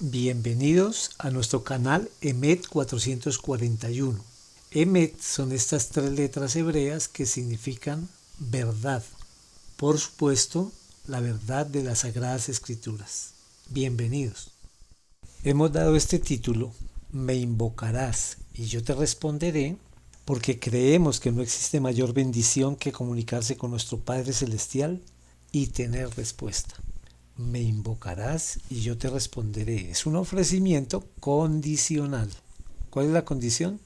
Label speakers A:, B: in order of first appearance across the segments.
A: Bienvenidos a nuestro canal Emet 441. Emet son estas tres letras hebreas que significan verdad. Por supuesto, la verdad de las Sagradas Escrituras. Bienvenidos. Hemos dado este título, Me invocarás y yo te responderé, porque creemos que no existe mayor bendición que comunicarse con nuestro Padre Celestial y tener respuesta. Me invocarás y yo te responderé. Es un ofrecimiento condicional. ¿Cuál es la condición?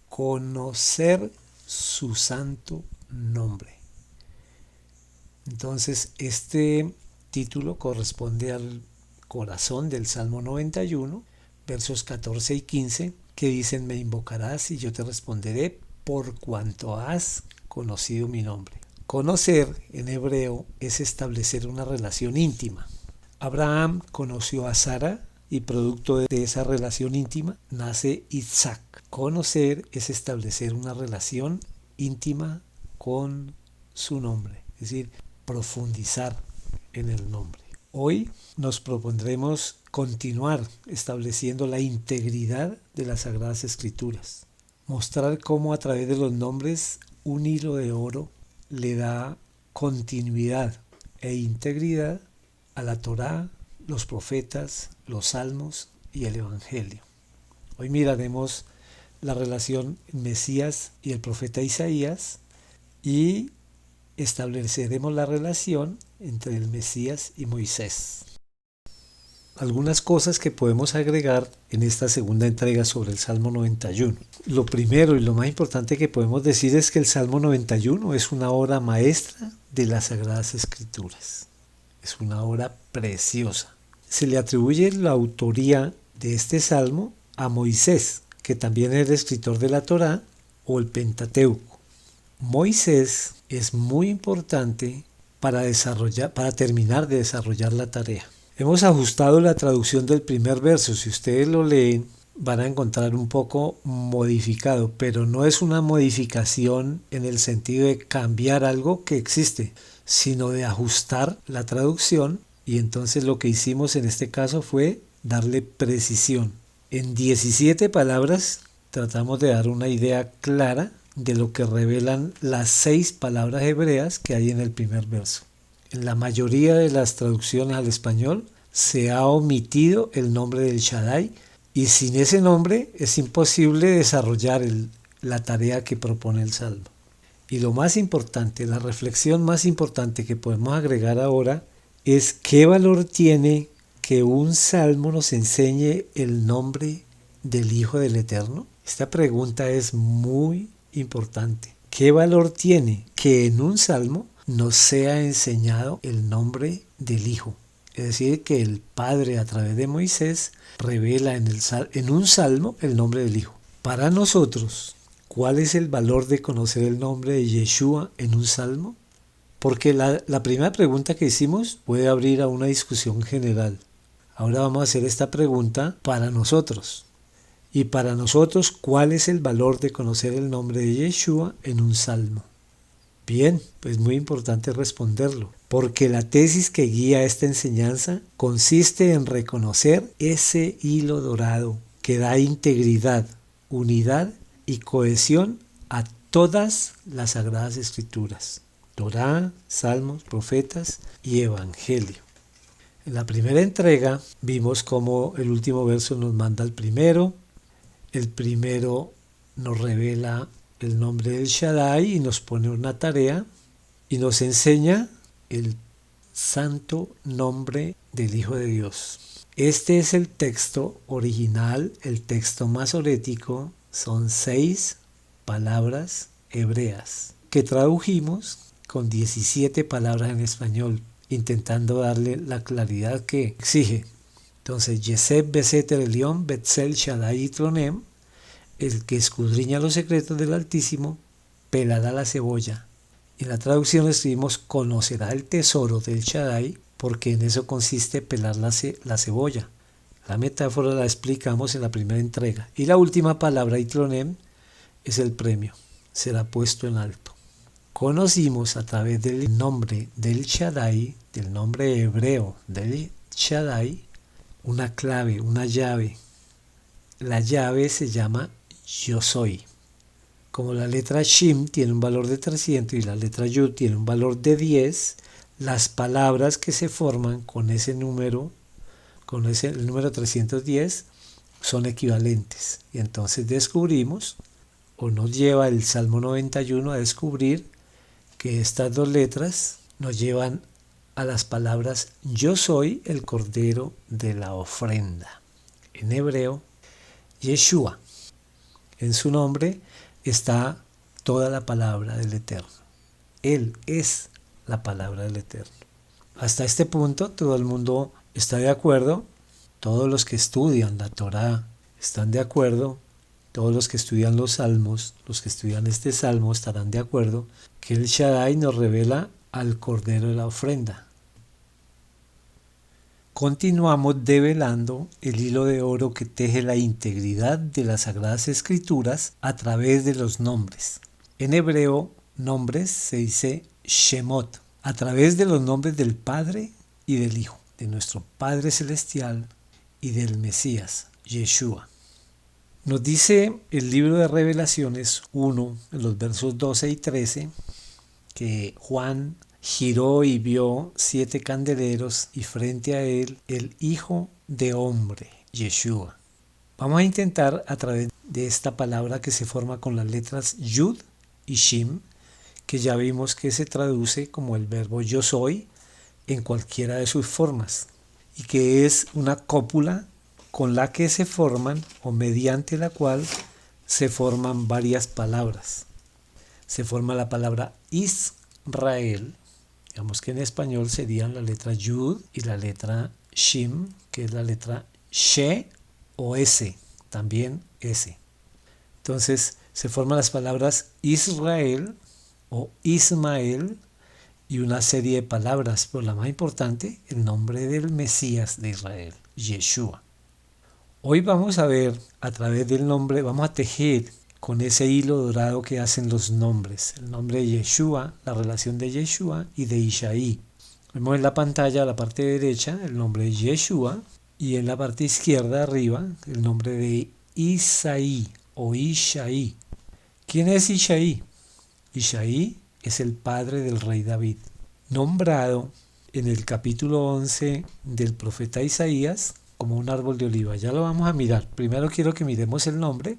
A: Conocer su santo nombre. Entonces, este título corresponde al corazón del Salmo 91, versos 14 y 15, que dicen: Me invocarás y yo te responderé por cuanto has conocido mi nombre. Conocer en hebreo es establecer una relación íntima. Abraham conoció a Sara y producto de esa relación íntima nace Isaac. Conocer es establecer una relación íntima con su nombre, es decir, profundizar en el nombre. Hoy nos propondremos continuar estableciendo la integridad de las Sagradas Escrituras, mostrar cómo a través de los nombres un hilo de oro le da continuidad e integridad a la Torá, los profetas, los salmos y el Evangelio. Hoy miraremos la relación Mesías y el profeta Isaías y estableceremos la relación entre el Mesías y Moisés. Algunas cosas que podemos agregar en esta segunda entrega sobre el Salmo 91. Lo primero y lo más importante que podemos decir es que el Salmo 91 es una obra maestra de las Sagradas Escrituras. Es una obra preciosa. Se le atribuye la autoría de este salmo a Moisés, que también es el escritor de la Torá o el Pentateuco. Moisés es muy importante para terminar de desarrollar la tarea. Hemos ajustado la traducción del primer verso. Si ustedes lo leen, van a encontrar un poco modificado, pero no es una modificación en el sentido de cambiar algo que existe, sino de ajustar la traducción. Y entonces lo que hicimos en este caso fue darle precisión. En 17 palabras tratamos de dar una idea clara de lo que revelan las 6 palabras hebreas que hay en el primer verso. En la mayoría de las traducciones al español se ha omitido el nombre del Shaddai y sin ese nombre es imposible desarrollar la tarea que propone el Salmo. Y lo más importante, la reflexión más importante que podemos agregar ahora es qué valor tiene que un Salmo nos enseñe el nombre del Hijo del Eterno. Esta pregunta es muy importante. ¿Qué valor tiene que en un Salmo nos sea enseñado el nombre del Hijo? Es decir, que el Padre a través de Moisés revela en un salmo el nombre del Hijo. Para nosotros, ¿cuál es el valor de conocer el nombre de Yeshua en un salmo? Porque la primera pregunta que hicimos puede abrir a una discusión general. Ahora vamos a hacer esta pregunta para nosotros. Y para nosotros, ¿cuál es el valor de conocer el nombre de Yeshua en un salmo? Bien, pues muy importante responderlo, porque la tesis que guía esta enseñanza consiste en reconocer ese hilo dorado que da integridad, unidad y cohesión a todas las Sagradas Escrituras: Torá, Salmos, Profetas y Evangelio. En la primera entrega vimos cómo el último verso nos manda al primero. El primero nos revela el nombre del Shaddai y nos pone una tarea y nos enseña el santo nombre del Hijo de Dios. Este es el texto original, el texto masorético. Son 6 palabras hebreas que tradujimos con 17 palabras en español, intentando darle la claridad que exige. Entonces, Yeseb Beseter Elión Betzel Shaddai Tronem, el que escudriña los secretos del Altísimo, pelará la cebolla. En la traducción escribimos: conocerá el tesoro del Shaddai, porque en eso consiste pelar la cebolla. La metáfora la explicamos en la primera entrega. Y la última palabra, Itronem, es el premio. Será puesto en alto. Conocimos a través del nombre del Shaddai, del nombre hebreo del Shaddai, una clave, una llave. La llave se llama yo soy. Como la letra Shin tiene un valor de 300 y la letra Yud tiene un valor de 10, las palabras que se forman con ese número, el número 310, son equivalentes. Y entonces descubrimos, o nos lleva el Salmo 91 a descubrir que estas dos letras nos llevan a las palabras yo soy el cordero de la ofrenda. En hebreo, Yeshua. En su nombre está toda la palabra del Eterno. Él es la palabra del Eterno. Hasta este punto todo el mundo está de acuerdo. Todos los que estudian la Torá están de acuerdo. Todos los que estudian los salmos, los que estudian este salmo estarán de acuerdo que el Shaddai nos revela al cordero de la ofrenda. Continuamos develando el hilo de oro que teje la integridad de las Sagradas Escrituras a través de los nombres. En hebreo, nombres se dice Shemot, a través de los nombres del Padre y del Hijo, de nuestro Padre Celestial y del Mesías, Yeshua. Nos dice el libro de Revelaciones 1, en los versos 12 y 13, que Juan giró y vio 7 candeleros y frente a él el Hijo de Hombre, Yeshua. Vamos a intentar a través de esta palabra que se forma con las letras Yud y Shim, que ya vimos que se traduce como el verbo yo soy en cualquiera de sus formas y que es una cópula con la que se forman o mediante la cual se forman varias palabras. Se forma la palabra Israel. Digamos que en español serían la letra Yud y la letra Shim, que es la letra She o S, también S. Entonces se forman las palabras Israel o Ismael y una serie de palabras, pero la más importante, el nombre del Mesías de Israel, Yeshua. Hoy vamos a ver a través del nombre, vamos a tejer con ese hilo dorado que hacen los nombres. El nombre de Yeshua, la relación de Yeshua y de Ishaí. Vemos en la pantalla, a la parte derecha, el nombre de Yeshua y en la parte izquierda, arriba, el nombre de Isaí o Ishaí. ¿Quién es Ishaí? Ishaí es el padre del rey David, nombrado en el capítulo 11 del profeta Isaías como un árbol de oliva. Ya lo vamos a mirar. Primero quiero que miremos el nombre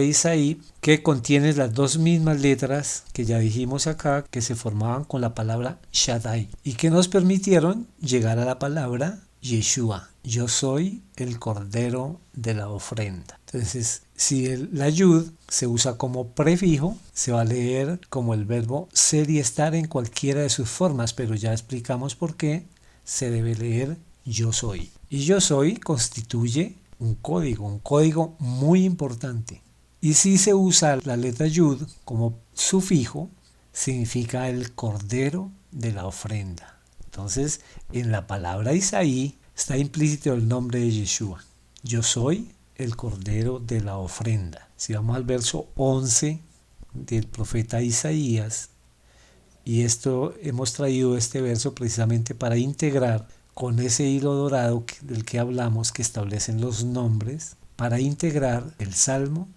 A: Isaí, que contiene las dos mismas letras que ya dijimos acá, que se formaban con la palabra Shaddai y que nos permitieron llegar a la palabra Yeshua. Yo soy el cordero de la ofrenda. Entonces, si la yud se usa como prefijo, se va a leer como el verbo ser y estar en cualquiera de sus formas, pero ya explicamos por qué se debe leer yo soy. Y yo soy constituye un código muy importante. Y si se usa la letra Yud como sufijo, significa el cordero de la ofrenda. Entonces, en la palabra Isaí está implícito el nombre de Yeshua. Yo soy el cordero de la ofrenda. Si vamos al verso 11 del profeta Isaías, y esto hemos traído este verso precisamente para integrar con ese hilo dorado del que hablamos, que establecen los nombres, para integrar el Salmo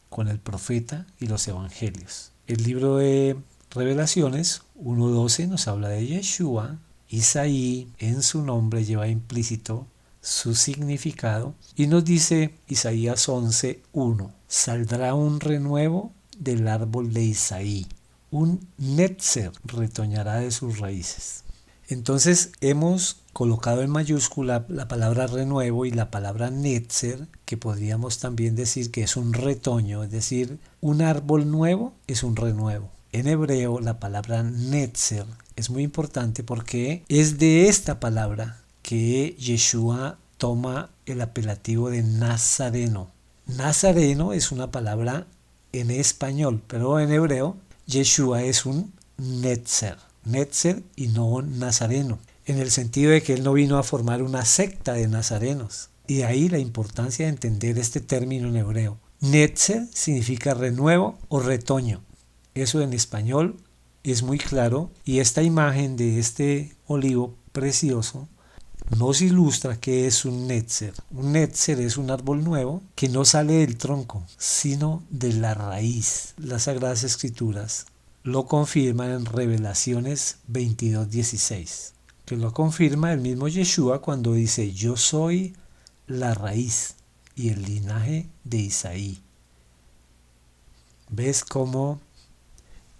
A: con el profeta y los evangelios. El libro de Revelaciones 1.12 nos habla de Yeshua. Isaí en su nombre lleva implícito su significado y nos dice Isaías 11.1: saldrá un renuevo del árbol de Isaí, un netzer retoñará de sus raíces. Entonces hemos colocado en mayúscula la palabra renuevo y la palabra netzer, que podríamos también decir que es un retoño, es decir, un árbol nuevo es un renuevo. En hebreo la palabra netzer es muy importante porque es de esta palabra que Yeshua toma el apelativo de Nazareno. Nazareno es una palabra en español, pero en hebreo Yeshua es un netzer y no nazareno, en el sentido de que él no vino a formar una secta de nazarenos. Y de ahí la importancia de entender este término en hebreo. Netzer significa renuevo o retoño. Eso en español es muy claro, y esta imagen de este olivo precioso nos ilustra qué es un netzer. Un netzer es un árbol nuevo que no sale del tronco, sino de la raíz. Las Sagradas Escrituras lo confirman en Revelaciones 22:16, que lo confirma el mismo Yeshua cuando dice: yo soy la raíz y el linaje de Isaí. ¿Ves cómo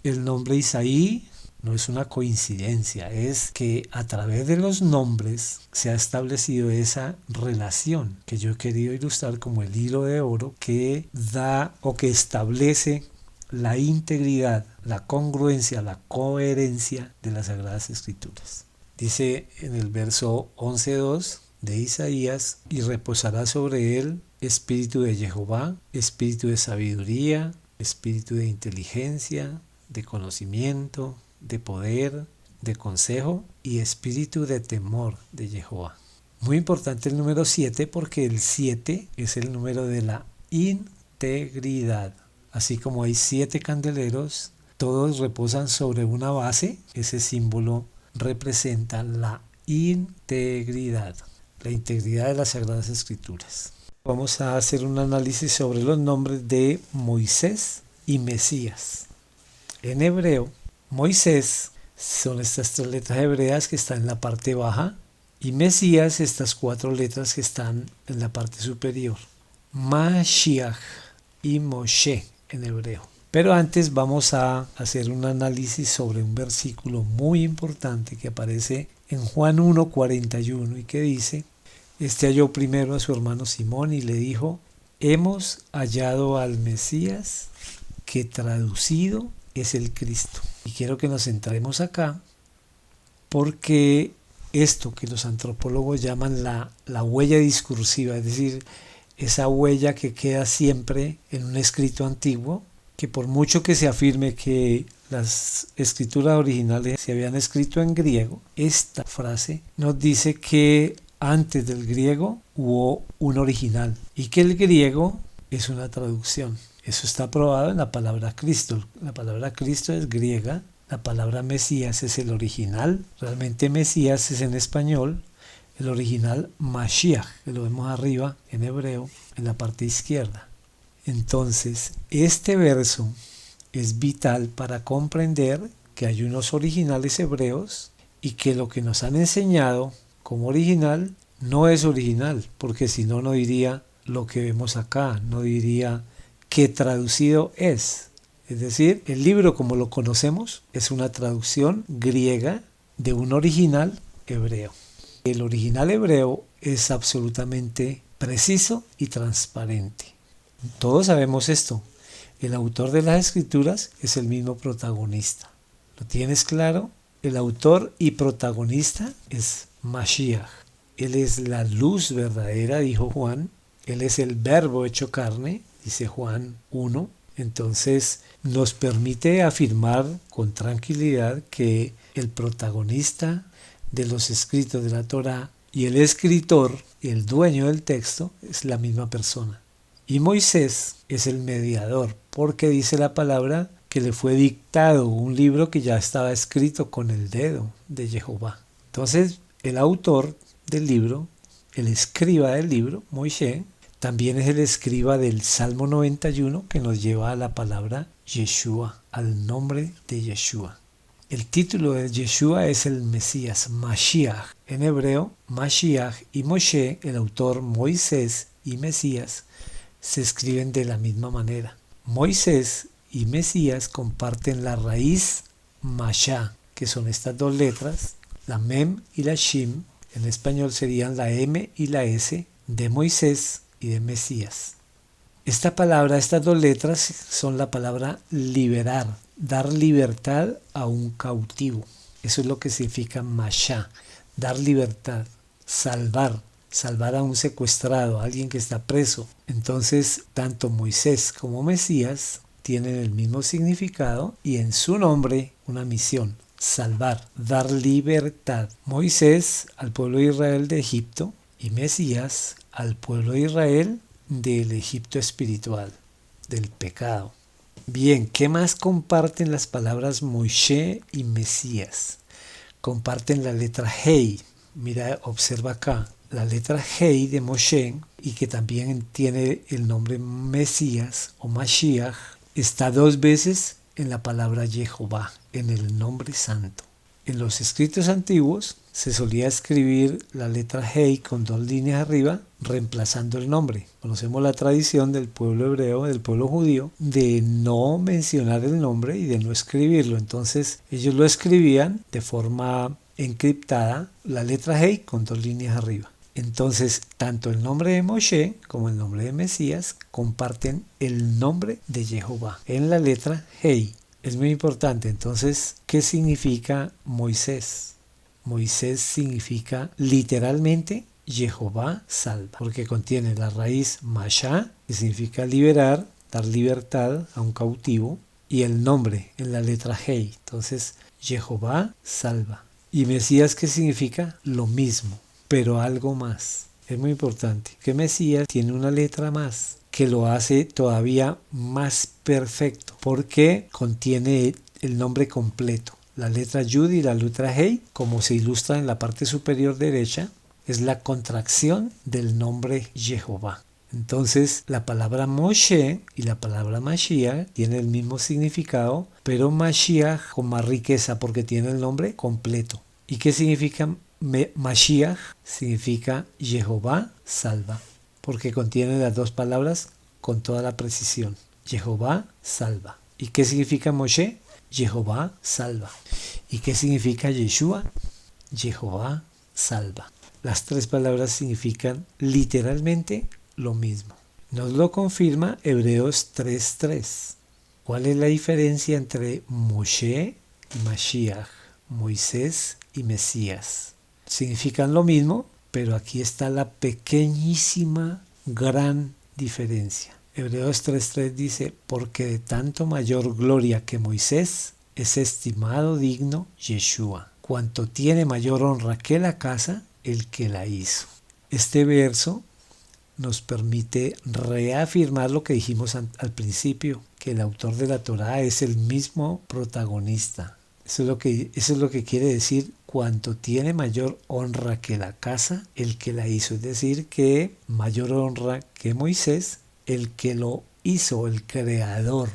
A: el nombre Isaí no es una coincidencia? Es que a través de los nombres se ha establecido esa relación que yo he querido ilustrar como el hilo de oro que da o que establece la integridad, la congruencia, la coherencia de las Sagradas Escrituras. Dice en el verso 11:2 de Isaías: y reposará sobre él espíritu de Jehová, espíritu de sabiduría, espíritu de inteligencia, de conocimiento, de poder, de consejo y espíritu de temor de Jehová. Muy importante el número 7 porque el 7 es el número de la integridad. Así como hay 7 candeleros, todos reposan sobre una base. Ese símbolo representa la integridad de las Sagradas Escrituras. Vamos a hacer un análisis sobre los nombres de Moisés y Mesías. En hebreo, Moisés son estas 3 letras hebreas que están en la parte baja y Mesías estas 4 letras que están en la parte superior. Mashiach y Moshe en hebreo. Pero antes vamos a hacer un análisis sobre un versículo muy importante que aparece en Juan 1:41 y que dice: este halló primero a su hermano Simón y le dijo: hemos hallado al Mesías, que traducido es el Cristo. Y quiero que nos centremos acá porque esto que los antropólogos llaman la huella discursiva, es decir, esa huella que queda siempre en un escrito antiguo, que por mucho que se afirme que las escrituras originales se habían escrito en griego, esta frase nos dice que antes del griego hubo un original y que el griego es una traducción. Eso está probado en la palabra Cristo. La palabra Cristo es griega, la palabra Mesías es el original. Realmente Mesías es en español, el original Mashiach, que lo vemos arriba en hebreo, en la parte izquierda. Entonces, este verso es vital para comprender que hay unos originales hebreos y que lo que nos han enseñado como original no es original, porque si no, no diría lo que vemos acá, no diría que traducido es. Es decir, el libro como lo conocemos es una traducción griega de un original hebreo. El original hebreo es absolutamente preciso y transparente. Todos sabemos esto. El autor de las escrituras es el mismo protagonista. ¿Lo tienes claro? El autor y protagonista es Mashiach. Él es la luz verdadera, dijo Juan. Él es el verbo hecho carne, dice Juan 1. Entonces nos permite afirmar con tranquilidad que el protagonista de los escritos de la Torá y el escritor, el dueño del texto, es la misma persona. Y Moisés es el mediador, porque dice la palabra que le fue dictado un libro que ya estaba escrito con el dedo de Jehová. Entonces, el autor del libro, el escriba del libro, Moisés, también es el escriba del Salmo 91 que nos lleva a la palabra Yeshua, al nombre de Yeshua. El título de Yeshua es el Mesías, Mashiach. En hebreo, Mashiach y Moshe, el autor Moisés y Mesías, se escriben de la misma manera. Moisés y Mesías comparten la raíz Mashá, que son estas 2 letras, la Mem y la Shin. En español serían la M y la S de Moisés y de Mesías. Esta palabra, estas 2 letras son la palabra liberar, dar libertad a un cautivo. Eso es lo que significa Mashá, dar libertad, salvar a un secuestrado, a alguien que está preso. Entonces, tanto Moisés como Mesías tienen el mismo significado y en su nombre una misión: salvar, dar libertad. Moisés al pueblo de Israel de Egipto y Mesías al pueblo de Israel del Egipto espiritual, del pecado. Bien, ¿qué más comparten las palabras Moshe y Mesías? Comparten la letra Hei. Mira, observa acá la letra Hei de Moshe y que también tiene el nombre Mesías o Mashiach, está 2 veces en la palabra Jehová, en el nombre santo. En los escritos antiguos se solía escribir la letra Hei con 2 líneas arriba, reemplazando el nombre. Conocemos la tradición del pueblo hebreo, del pueblo judío, de no mencionar el nombre y de no escribirlo. Entonces ellos lo escribían de forma encriptada, la letra Hei con 2 líneas arriba. Entonces, tanto el nombre de Moshe como el nombre de Mesías comparten el nombre de Jehová en la letra Hei. Es muy importante. Entonces, ¿qué significa Moisés? Moisés significa literalmente Jehová salva, porque contiene la raíz Masha, que significa liberar, dar libertad a un cautivo, y el nombre en la letra Hei. Entonces, Jehová salva. Y Mesías, ¿qué significa? Lo mismo, pero algo más. Es muy importante que Mesías tiene una letra más que lo hace todavía más perfecto, porque contiene el nombre completo. La letra Yud y la letra Hei, como se ilustra en la parte superior derecha, es la contracción del nombre Jehová. Entonces, la palabra Moshe y la palabra Mashiach tienen el mismo significado, pero Mashiach con más riqueza porque tiene el nombre completo. ¿Y qué significa Mashiach? Significa Jehová salva, porque contiene las 2 palabras con toda la precisión. Jehová salva. ¿Y qué significa Moshe? Jehová salva. ¿Y qué significa Yeshua? Jehová salva. Las 3 palabras significan literalmente lo mismo. Nos lo confirma Hebreos 3:3. ¿Cuál es la diferencia entre Moshe y Mashiach? Moisés y Mesías. Significan lo mismo, pero aquí está la pequeñísima, gran diferencia. Hebreos 3:3 dice, porque de tanto mayor gloria que Moisés es estimado digno Yeshua, cuanto tiene mayor honra que la casa, el que la hizo. Este verso nos permite reafirmar lo que dijimos al principio, que el autor de la Torá es el mismo protagonista. Eso es lo que quiere decir, cuanto tiene mayor honra que la casa, el que la hizo. Es decir, que mayor honra que Moisés, el que lo hizo, el creador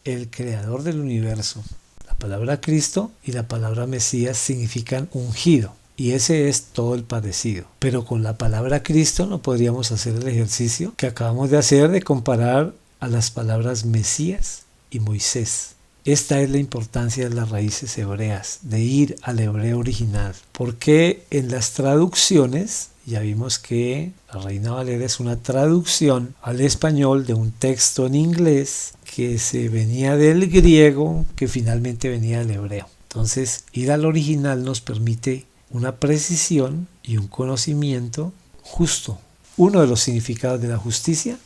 A: del universo. La palabra Cristo y la palabra Mesías significan ungido. Y ese es todo el parecido. Pero con la palabra Cristo no podríamos hacer el ejercicio que acabamos de hacer de comparar a las palabras Mesías y Moisés. Esta es la importancia de las raíces hebreas, de ir al hebreo original. Porque en las traducciones, ya vimos que la Reina Valera es una traducción al español de un texto en inglés que se venía del griego, que finalmente venía del hebreo. Entonces, ir al original nos permite una precisión y un conocimiento justo. Uno de los significados de la justicia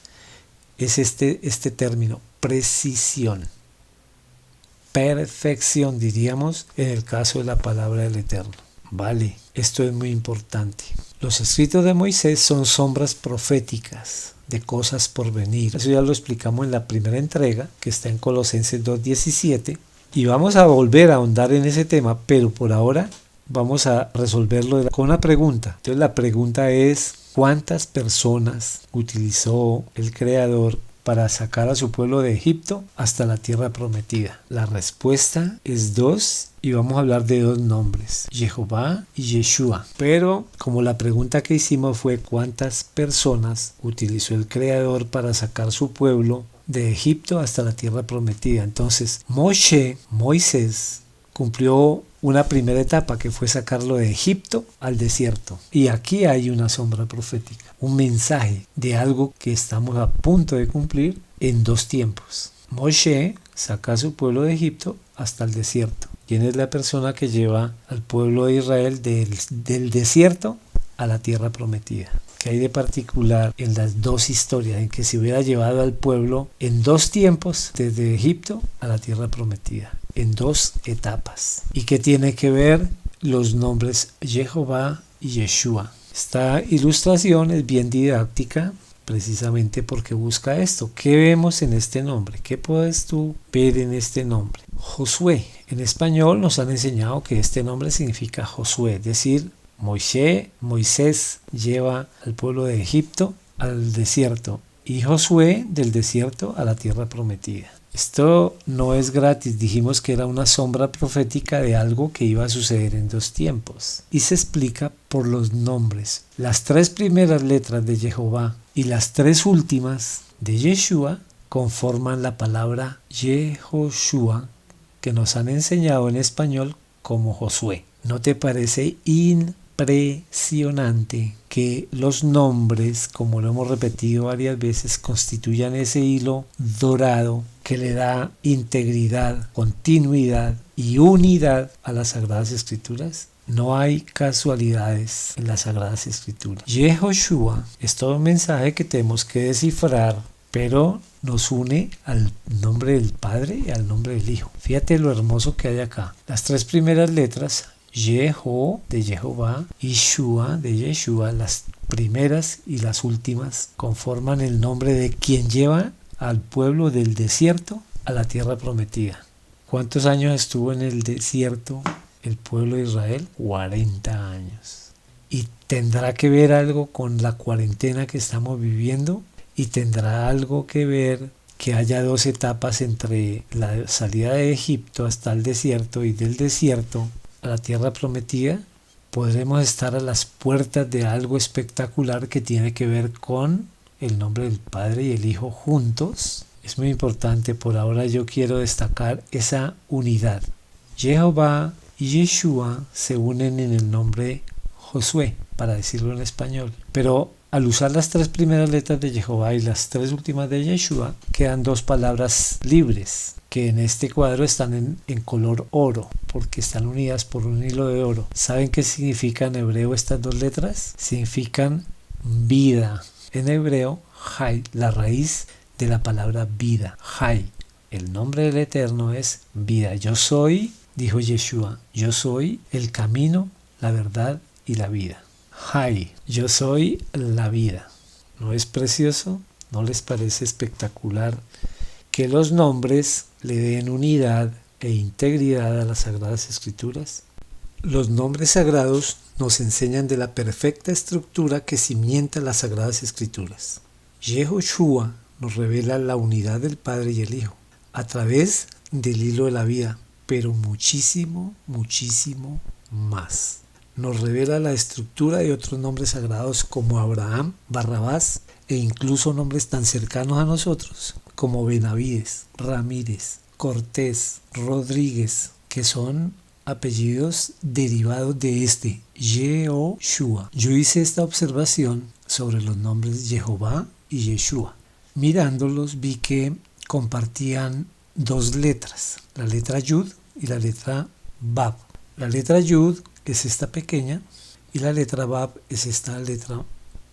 A: es este término, precisión. Perfección, diríamos, en el caso de la palabra del Eterno. Vale, esto es muy importante. Los escritos de Moisés son sombras proféticas de cosas por venir. Eso ya lo explicamos en la primera entrega, que está en Colosenses 2:17. Y vamos a volver a ahondar en ese tema, pero por ahora vamos a resolverlo con una pregunta. Entonces la pregunta es, ¿cuántas personas utilizó el Creador para sacar a su pueblo de Egipto hasta la tierra prometida? La respuesta es 2 y vamos a hablar de 2 nombres, Jehová y Yeshua. Pero como la pregunta que hicimos fue ¿cuántas personas utilizó el Creador para sacar su pueblo de Egipto hasta la tierra prometida? Entonces Moisés cumplió una primera etapa que fue sacarlo de Egipto al desierto. Y aquí hay una sombra profética, un mensaje de algo que estamos a punto de cumplir en 2 tiempos. Moshe saca a su pueblo de Egipto hasta el desierto. ¿Quién es la persona que lleva al pueblo de Israel del desierto a la tierra prometida? ¿Qué hay de particular en las 2 historias en que se hubiera llevado al pueblo en 2 tiempos desde Egipto a la tierra prometida? En 2 etapas. ¿Y qué tiene que ver los nombres Jehová y Yeshua? Esta ilustración es bien didáctica precisamente porque busca esto. ¿Qué vemos en este nombre? ¿Qué puedes tú ver en este nombre? Josué. En español nos han enseñado que este nombre significa Josué, es decir, Moisés lleva al pueblo de Egipto al desierto y Josué del desierto a la tierra prometida. Esto no es gratis, dijimos que era una sombra profética de algo que iba a suceder en 2 tiempos. Y se explica por los nombres. Las 3 primeras letras de Jehová y las 3 últimas de Yeshua conforman la palabra Yehoshua, que nos han enseñado en español como Josué. ¿No te parece impresionante que los nombres, como lo hemos repetido varias veces, constituyan ese hilo dorado que le da integridad, continuidad y unidad a las Sagradas Escrituras? No hay casualidades en las Sagradas Escrituras. Yehoshua es todo un mensaje que tenemos que descifrar, pero nos une al nombre del Padre y al nombre del Hijo. Fíjate lo hermoso que hay acá. Las 3 primeras letras, Yeho de Jehová y Shua de Yeshua, las primeras y las últimas, conforman el nombre de quien lleva al pueblo del desierto a la tierra prometida. ¿Cuántos años estuvo en el desierto el pueblo de Israel? 40 años. ¿Y tendrá que ver algo con la cuarentena que estamos viviendo? ¿Y tendrá algo que ver que haya 2 etapas entre la salida de Egipto hasta el desierto y del desierto a la tierra prometida? Podremos estar a las puertas de algo espectacular que tiene que ver con el nombre del Padre y el Hijo juntos. Es muy importante. Por ahora yo quiero destacar esa unidad. Jehová y Yeshua se unen en el nombre Josué, para decirlo en español. Pero al usar las 3 primeras letras de Jehová y las 3 últimas de Yeshua, quedan 2 palabras libres, que en este cuadro están en color oro, porque están unidas por un hilo de oro. ¿Saben qué significan en hebreo estas 2 letras? Significan vida. En hebreo, Jai, la raíz de la palabra vida. Jai, el nombre del Eterno es vida. Yo soy, dijo Yeshua, yo soy el camino, la verdad y la vida. Jai, yo soy la vida. ¿No es precioso? ¿No les parece espectacular que los nombres le den unidad e integridad a las Sagradas Escrituras? Los nombres sagrados nos enseñan de la perfecta estructura que cimienta las Sagradas Escrituras. Yehoshua nos revela la unidad del Padre y el Hijo a través del hilo de la vida, pero muchísimo, muchísimo más. Nos revela la estructura de otros nombres sagrados como Abraham, Barrabás e incluso nombres tan cercanos a nosotros como Benavides, Ramírez, Cortés, Rodríguez, que son apellidos derivados de este, Yehoshua. Yo hice esta observación sobre los nombres Jehová y Yeshua. Mirándolos vi que compartían 2 letras, la letra Yud y la letra Bab. La letra Yud es esta pequeña y la letra Bab es esta letra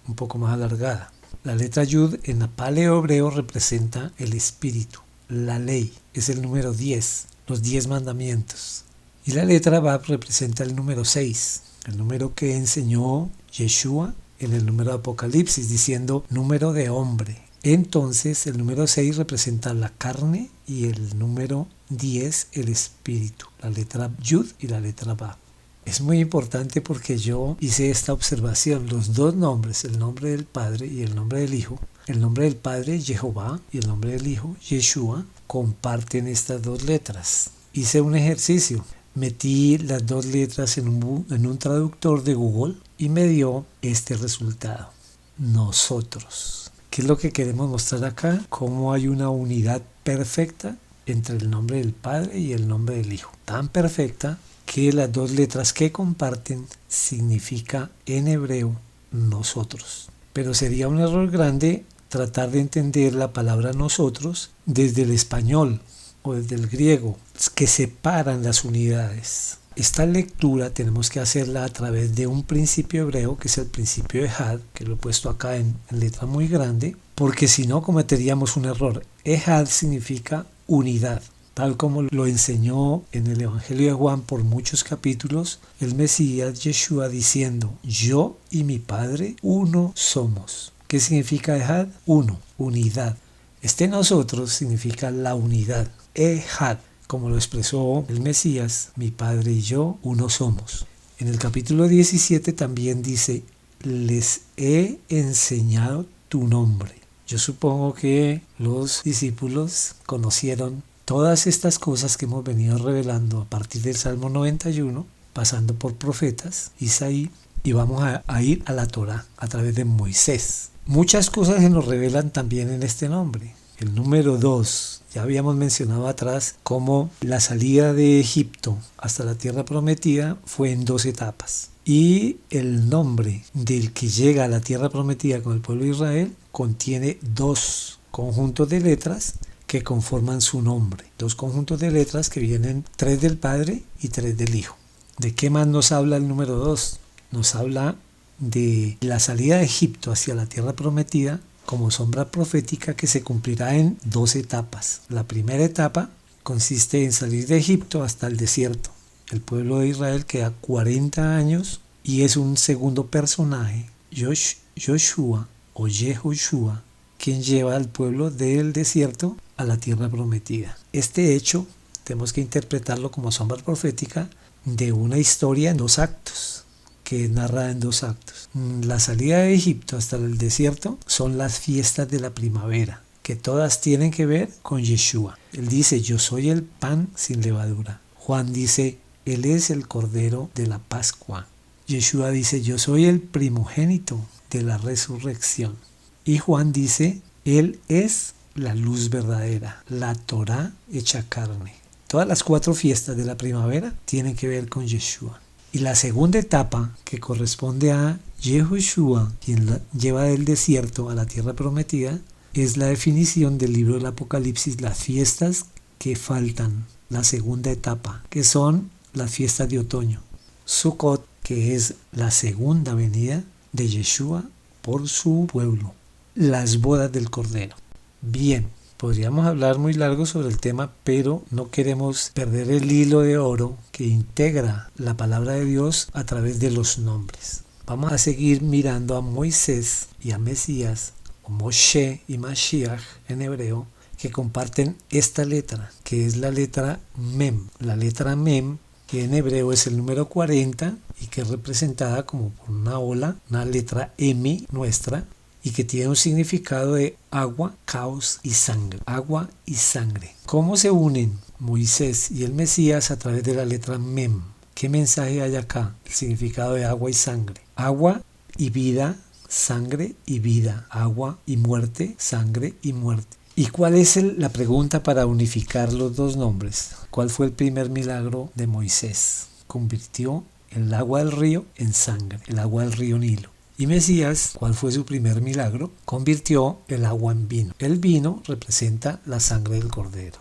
A: un poco más alargada. La letra Yud en la paleo hebreo representa el espíritu, la ley, es el número 10, los 10 mandamientos. Y la letra Bab representa el número 6, el número que enseñó Yeshua en el número de Apocalipsis, diciendo número de hombre. Entonces el número 6 representa la carne y el número 10 el espíritu, la letra Yud y la letra Bab. Es muy importante porque yo hice esta observación. Los 2 nombres, el nombre del Padre y el nombre del Hijo, el nombre del Padre Jehová y el nombre del Hijo Yeshua, comparten estas 2 letras. Hice un ejercicio. Metí las 2 letras en un traductor de Google y me dio este resultado. Nosotros. ¿Qué es lo que queremos mostrar acá? Cómo hay una unidad perfecta entre el nombre del Padre y el nombre del Hijo. Tan perfecta que las 2 letras que comparten significa en hebreo nosotros. Pero sería un error grande tratar de entender la palabra nosotros desde el español o desde el griego, que separan las unidades. Esta lectura tenemos que hacerla a través de un principio hebreo, que es el principio de Ejad, que lo he puesto acá en letra muy grande, porque si no cometeríamos un error. Ejad significa unidad. Tal como lo enseñó en el Evangelio de Juan por muchos capítulos, el Mesías Yeshua diciendo, yo y mi Padre uno somos. ¿Qué significa Ejad? Uno, unidad. Este nosotros significa la unidad. Ejad, como lo expresó el Mesías, mi Padre y yo uno somos. En el capítulo 17 también dice, les he enseñado tu nombre. Yo supongo que los discípulos conocieron todas estas cosas que hemos venido revelando a partir del Salmo 91, pasando por profetas, Isaí, y vamos a ir a la Torá a través de Moisés. Muchas cosas se nos revelan también en este nombre. El número 2, ya habíamos mencionado atrás cómo la salida de Egipto hasta la tierra prometida fue en 2 etapas. Y el nombre del que llega a la tierra prometida con el pueblo de Israel contiene 2 conjuntos de letras que conforman su nombre. 2 conjuntos de letras que vienen 3 del Padre y 3 del Hijo. ¿De qué más nos habla el número 2? Nos habla de la salida de Egipto hacia la tierra prometida como sombra profética que se cumplirá en 2 etapas. La primera etapa consiste en salir de Egipto hasta el desierto. El pueblo de Israel queda 40 años y es un segundo personaje, Joshua o Yehoshua, quien lleva al pueblo del desierto a la tierra prometida. Este hecho tenemos que interpretarlo como sombra profética de una historia en 2 actos, que es narrada en 2 actos. La salida de Egipto hasta el desierto son las fiestas de la primavera, que todas tienen que ver con Yeshua. Él dice, yo soy el pan sin levadura. Juan dice, Él es el Cordero de la Pascua. Yeshua dice, yo soy el primogénito de la resurrección. Y Juan dice, Él es la luz verdadera, la Torá hecha carne. Todas las 4 fiestas de la primavera tienen que ver con Yeshua. Y la segunda etapa, que corresponde a Yehoshua, quien la lleva del desierto a la tierra prometida, es la definición del libro del Apocalipsis, las fiestas que faltan, la segunda etapa, que son las fiestas de otoño. Sukkot, que es la segunda venida de Yeshua por su pueblo. Las bodas del Cordero. Bien, podríamos hablar muy largo sobre el tema, pero no queremos perder el hilo de oro que integra la palabra de Dios a través de los nombres. Vamos a seguir mirando a Moisés y a Mesías, o Moshe y Mashiach en hebreo, que comparten esta letra, que es la letra Mem. La letra Mem, que en hebreo es el número 40 y que es representada como por una ola, una letra M nuestra, y que tiene un significado de agua, caos y sangre. Agua y sangre. ¿Cómo se unen Moisés y el Mesías a través de la letra Mem? ¿Qué mensaje hay acá? El significado de agua y sangre. Agua y vida, sangre y vida. Agua y muerte, sangre y muerte. ¿Y cuál es la pregunta para unificar los 2 nombres? ¿Cuál fue el primer milagro de Moisés? Convirtió el agua del río en sangre, el agua del río Nilo. Y Mesías, ¿cuál fue su primer milagro? Convirtió el agua en vino. El vino representa la sangre del Cordero.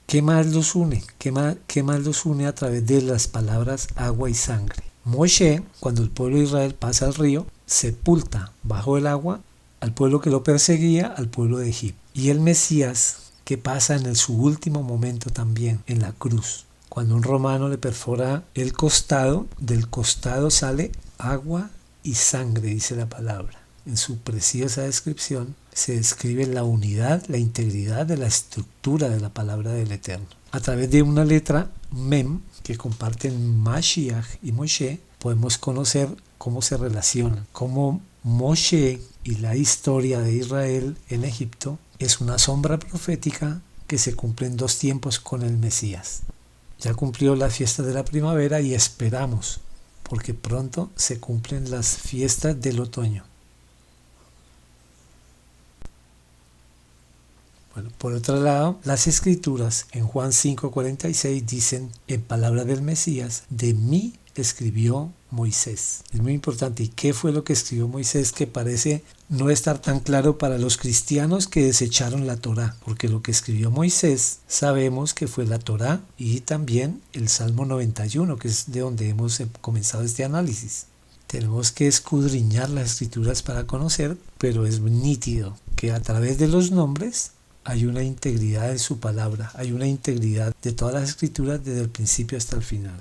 A: ¿Qué más los une? ¿Qué más los une a través de las palabras agua y sangre? Moshe, cuando el pueblo de Israel pasa al río, sepulta bajo el agua al pueblo que lo perseguía, al pueblo de Egipto. Y el Mesías, que pasa en su último momento también, en la cruz. Cuando un romano le perfora el costado, del costado sale agua y sangre, dice la palabra. En su preciosa descripción se describe la unidad, la integridad de la estructura de la palabra del Eterno. A través de una letra Mem que comparten Mashiach y Moshe, podemos conocer cómo se relacionan, cómo Moshe y la historia de Israel en Egipto es una sombra profética que se cumple en 2 tiempos con el Mesías. Ya cumplió la fiesta de la primavera y esperamos, porque pronto se cumplen las fiestas del otoño. Bueno, por otro lado, las escrituras en Juan 5:46 dicen, en palabra del Mesías, de mí escribió Moisés. Es muy importante. ¿Y qué fue lo que escribió Moisés? Que parece no estar tan claro para los cristianos que desecharon la Torá, porque lo que escribió Moisés sabemos que fue la Torá y también el Salmo 91, que es de donde hemos comenzado este análisis. Tenemos que escudriñar las escrituras para conocer, pero es nítido que a través de los nombres hay una integridad en su palabra, hay una integridad de todas las escrituras desde el principio hasta el final.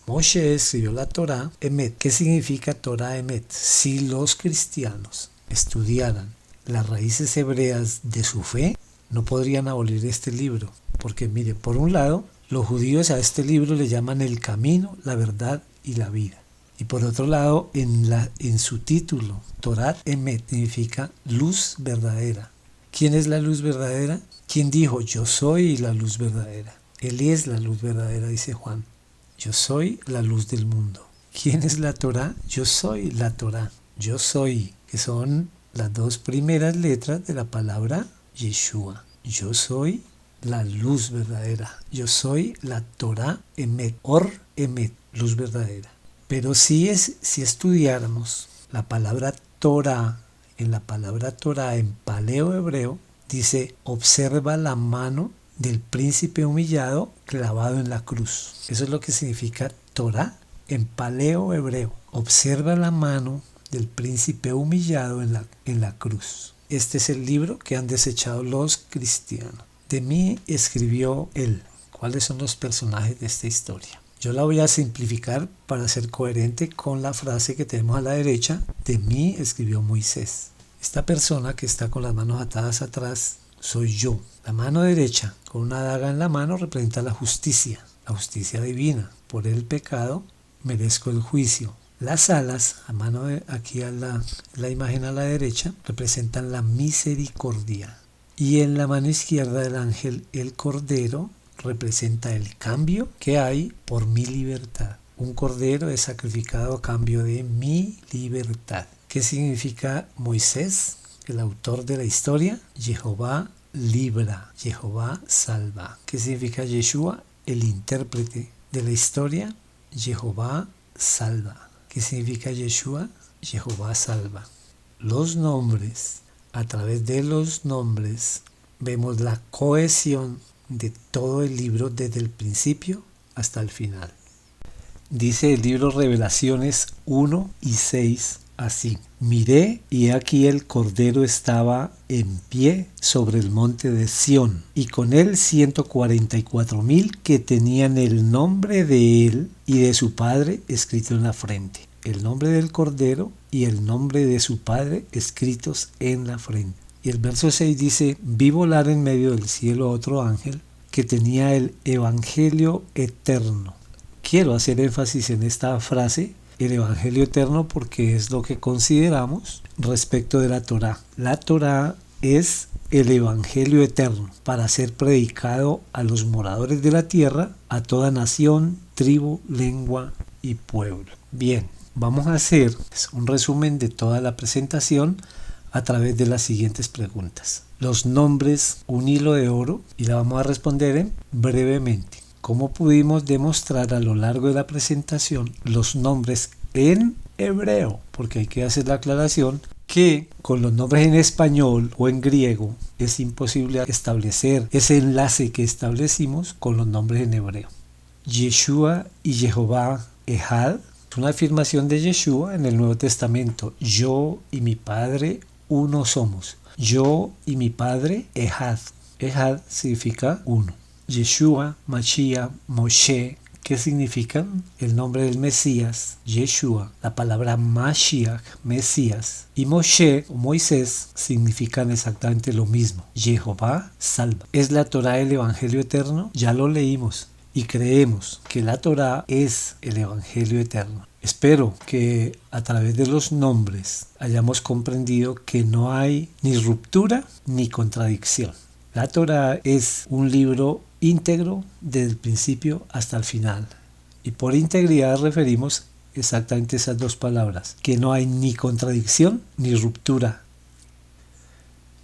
A: Moshe escribió la Torá Emet. ¿Qué significa Torá Emet? Si los cristianos estudiaran las raíces hebreas de su fe, no podrían abolir este libro. Porque mire, por un lado, los judíos a este libro le llaman el camino, la verdad y la vida. Y por otro lado, en su título, Torat Emet significa luz verdadera. ¿Quién es la luz verdadera? ¿Quién dijo, yo soy la luz verdadera? Él es la luz verdadera, dice Juan. Yo soy la luz del mundo. ¿Quién es la Torá? Yo soy la Torá. Yo soy, que son las dos primeras letras de la palabra Yeshua. Yo soy la luz verdadera. Yo soy la Torá Emet, Or Emet, luz verdadera. Pero si estudiáramos la palabra Torah, en la palabra Torah en paleo hebreo, dice, observa la mano del príncipe humillado clavado en la cruz. Eso es lo que significa Torah en paleo hebreo. Observa la mano del príncipe humillado en la cruz. Este es el libro que han desechado los cristianos. De mí escribió él. ¿Cuáles son los personajes de esta historia? Yo la voy a simplificar para ser coherente con la frase que tenemos a la derecha. De mí escribió Moisés. Esta persona que está con las manos atadas atrás soy yo. La mano derecha con una daga en la mano representa la justicia divina. Por el pecado merezco el juicio. Las alas, aquí a la imagen a la derecha, representan la misericordia. Y en la mano izquierda del ángel, el cordero, representa el cambio que hay por mi libertad. Un cordero es sacrificado a cambio de mi libertad. ¿Qué significa Moisés, el autor de la historia? Jehová libra, Jehová salva. ¿Qué significa Yeshua, el intérprete de la historia? Jehová salva. ¿Qué significa Yeshua? Jehová salva. Los nombres, a través de los nombres, vemos la cohesión de todo el libro desde el principio hasta el final. Dice el libro Revelaciones 1 y 6 así: miré y aquí el Cordero estaba en pie sobre el monte de Sión, y con él 144,000 que tenían el nombre de él y de su padre escrito en la frente. El nombre del Cordero y el nombre de su padre escritos en la frente. Y el verso 6 dice: vi volar en medio del cielo a otro ángel que tenía el Evangelio eterno. Quiero hacer énfasis en esta frase, el Evangelio eterno, porque es lo que consideramos respecto de la Torá. La Torá es el Evangelio eterno para ser predicado a los moradores de la tierra, a toda nación, tribu, lengua y pueblo. Bien, vamos a hacer un resumen de toda la presentación a través de las siguientes preguntas. Los nombres, un hilo de oro, y la vamos a responder brevemente. ¿Cómo pudimos demostrar a lo largo de la presentación los nombres en hebreo? Porque hay que hacer la aclaración que con los nombres en español o en griego es imposible establecer ese enlace que establecimos con los nombres en hebreo. Yeshua y Jehová Ejad es una afirmación de Yeshua en el Nuevo Testamento. Yo y mi Padre uno somos. Yo y mi Padre Ejad. Ejad significa uno. Yeshua, Mashiach, Moshe, ¿qué significan? El nombre del Mesías, Yeshua, la palabra Mashiach, Mesías, y Moshe o Moisés significan exactamente lo mismo. Jehová salva. ¿Es la Torá el Evangelio eterno? Ya lo leímos y creemos que la Torá es el Evangelio eterno. Espero que a través de los nombres hayamos comprendido que no hay ni ruptura ni contradicción. La Torá es un libro íntegro desde el principio hasta el final. Y por integridad referimos exactamente esas dos palabras, que no hay ni contradicción ni ruptura.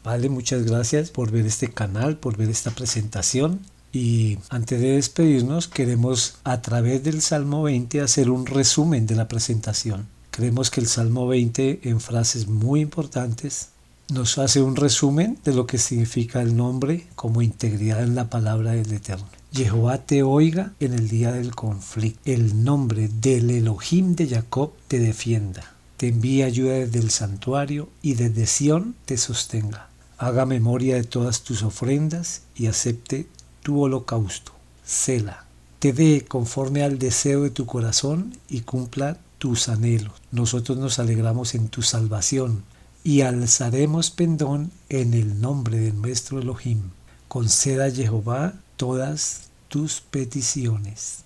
A: Vale, muchas gracias por ver este canal, por ver esta presentación. Y antes de despedirnos, queremos a través del Salmo 20 hacer un resumen de la presentación. Creemos que el Salmo 20, en frases muy importantes, nos hace un resumen de lo que significa el nombre como integridad en la palabra del Eterno. Jehová te oiga en el día del conflicto. El nombre del Elohim de Jacob te defienda. Te envíe ayuda desde el santuario y desde Sión te sostenga. Haga memoria de todas tus ofrendas y acepte tu holocausto. Sela. Te dé conforme al deseo de tu corazón y cumpla tus anhelos. Nosotros nos alegramos en tu salvación y alzaremos pendón en el nombre de nuestro Elohim. Conceda a Jehová todas tus peticiones.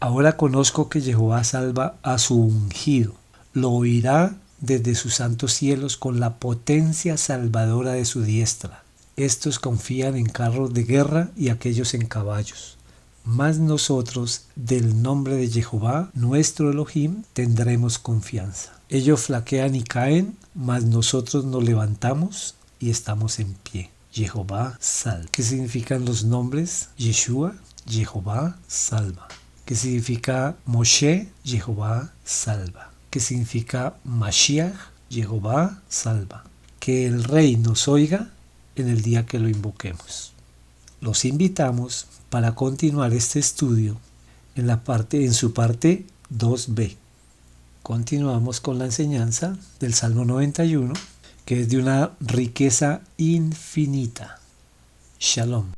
A: Ahora conozco que Jehová salva a su ungido. Lo oirá desde sus santos cielos con la potencia salvadora de su diestra. Estos confían en carros de guerra y aquellos en caballos. Mas nosotros, del nombre de Jehová, nuestro Elohim, tendremos confianza. Ellos flaquean y caen, mas nosotros nos levantamos y estamos en pie. Jehová salva. ¿Qué significan los nombres? Yeshua, Jehová salva. ¿Qué significa Moshe? Jehová salva. ¿Qué significa Mashiach? Jehová salva. Que el Rey nos oiga en el día que lo invoquemos. Los invitamos para continuar este estudio en su parte 2b. Continuamos con la enseñanza del Salmo 91, que es de una riqueza infinita. Shalom.